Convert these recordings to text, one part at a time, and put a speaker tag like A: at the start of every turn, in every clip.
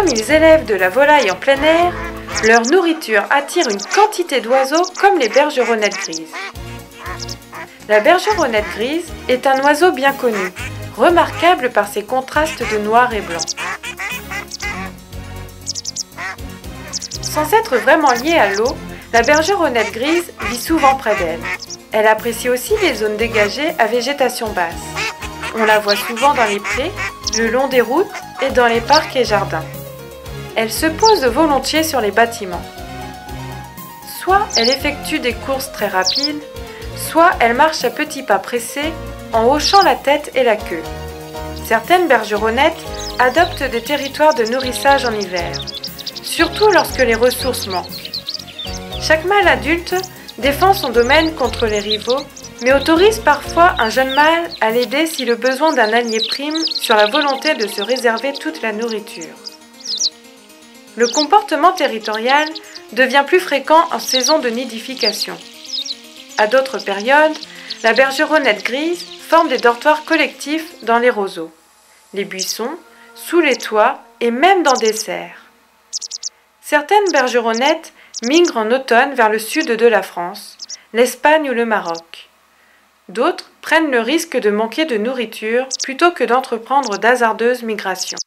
A: comme ils élèvent de la volaille en plein air, leur nourriture attire une quantité d'oiseaux comme les bergeronnettes grises. La bergeronnette grise est un oiseau bien connu, remarquable par ses contrastes de noir et blanc. Sans être vraiment liée à l'eau, la bergeronnette grise vit souvent près d'elle. Elle apprécie aussi les zones dégagées à végétation basse. On la voit souvent dans les prés, le long des routes et dans les parcs et jardins. Elle se pose volontiers sur les bâtiments. Soit elle effectue des courses très rapides, soit elle marche à petits pas pressés en hochant la tête et la queue. Certaines bergeronnettes adoptent des territoires de nourrissage en hiver, surtout lorsque les ressources manquent. Chaque mâle adulte défend son domaine contre les rivaux, mais autorise parfois un jeune mâle à l'aider si le besoin d'un allié prime sur la volonté de se réserver toute la nourriture. Le comportement territorial devient plus fréquent en saison de nidification. À d'autres périodes, la bergeronnette grise forme des dortoirs collectifs dans les roseaux, les buissons, sous les toits et même dans des serres. Certaines bergeronnettes migrent en automne vers le sud de la France, l'Espagne ou le Maroc. D'autres prennent le risque de manquer de nourriture plutôt que d'entreprendre d'hasardeuses migrations.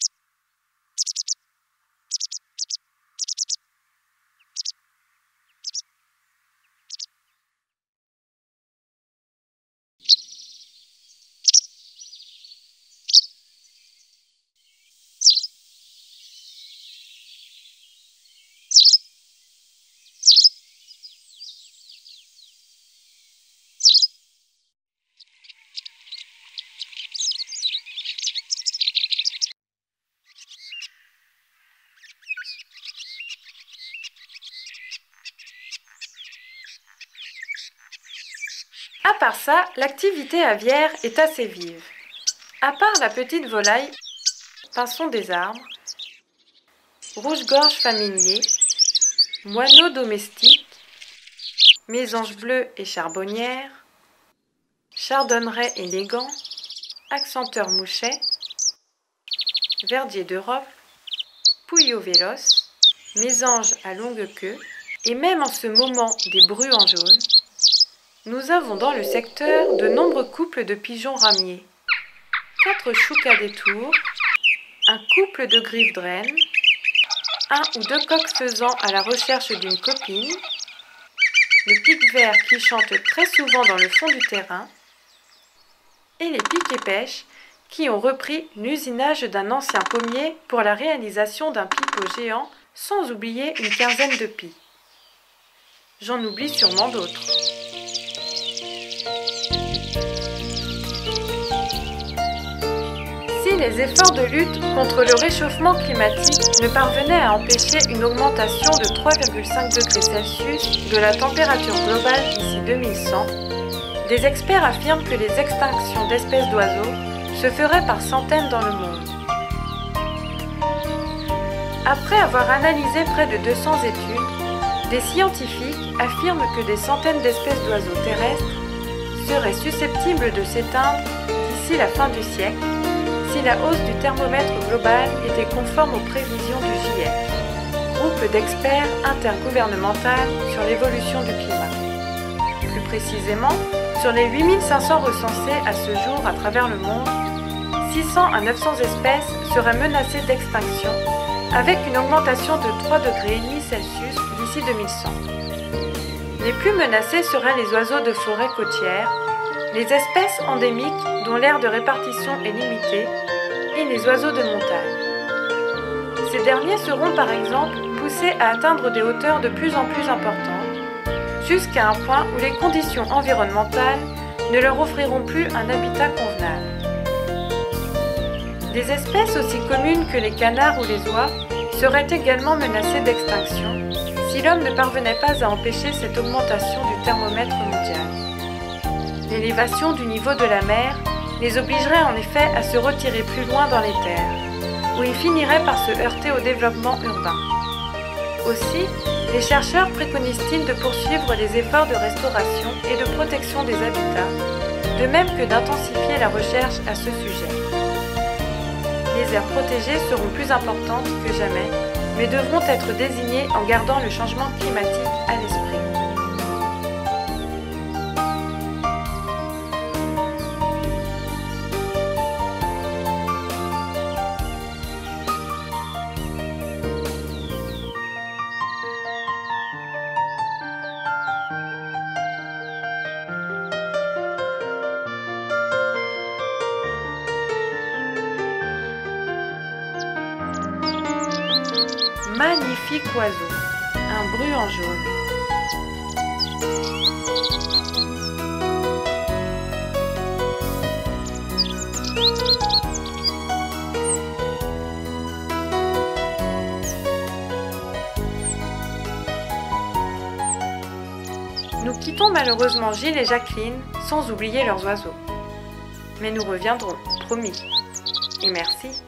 A: À part ça, l'activité aviaire est assez vive. À part la petite volaille, pinson des arbres, rouge-gorge familier, moineaux domestiques, mésanges bleus et charbonnières, chardonneret élégant, accenteur mouchet, verdier d'Europe, pouilleau véloce, mésange à longue queue, et même en ce moment des bruants jaunes, nous avons dans le secteur de nombreux couples de pigeons ramiers, 4 choucas des tours, un couple de griffes draines, 1 ou 2 coqs faisans à la recherche d'une copine, le pic-vert qui chante très souvent dans le fond du terrain, et les piques-et-pêches qui ont repris l'usinage d'un ancien pommier pour la réalisation d'un pipeau géant, sans oublier une quinzaine de pies. J'en oublie sûrement d'autres. Si les efforts de lutte contre le réchauffement climatique ne parvenaient à empêcher une augmentation de 3,5 degrés Celsius de la température globale d'ici 2100, des experts affirment que les extinctions d'espèces d'oiseaux se feraient par centaines dans le monde. Après avoir analysé près de 200 études, des scientifiques affirment que des centaines d'espèces d'oiseaux terrestres seraient susceptibles de s'éteindre d'ici la fin du siècle si la hausse du thermomètre global était conforme aux prévisions du GIEC, groupe d'experts intergouvernemental sur l'évolution du climat. Plus précisément, sur les 8500 recensés à ce jour à travers le monde, 600 à 900 espèces seraient menacées d'extinction, avec une augmentation de 3,5 degrés Celsius d'ici 2100. Les plus menacés seraient les oiseaux de forêt côtière, les espèces endémiques dont l'aire de répartition est limitée, et les oiseaux de montagne. Ces derniers seront par exemple poussés à atteindre des hauteurs de plus en plus importantes, jusqu'à un point où les conditions environnementales ne leur offriront plus un habitat convenable. Des espèces aussi communes que les canards ou les oies seraient également menacées d'extinction si l'homme ne parvenait pas à empêcher cette augmentation du thermomètre mondial. L'élévation du niveau de la mer les obligerait en effet à se retirer plus loin dans les terres, où ils finiraient par se heurter au développement urbain. Aussi, les chercheurs préconisent-ils de poursuivre les efforts de restauration et de protection des habitats, de même que d'intensifier la recherche à ce sujet. les aires protégées seront plus importantes que jamais, mais devront être désignées en gardant le changement climatique à l'esprit. Magnifique oiseau, un bruant jaune. Nous quittons malheureusement Gilles et Jacqueline sans oublier leurs oiseaux. Mais nous reviendrons, promis. Et merci.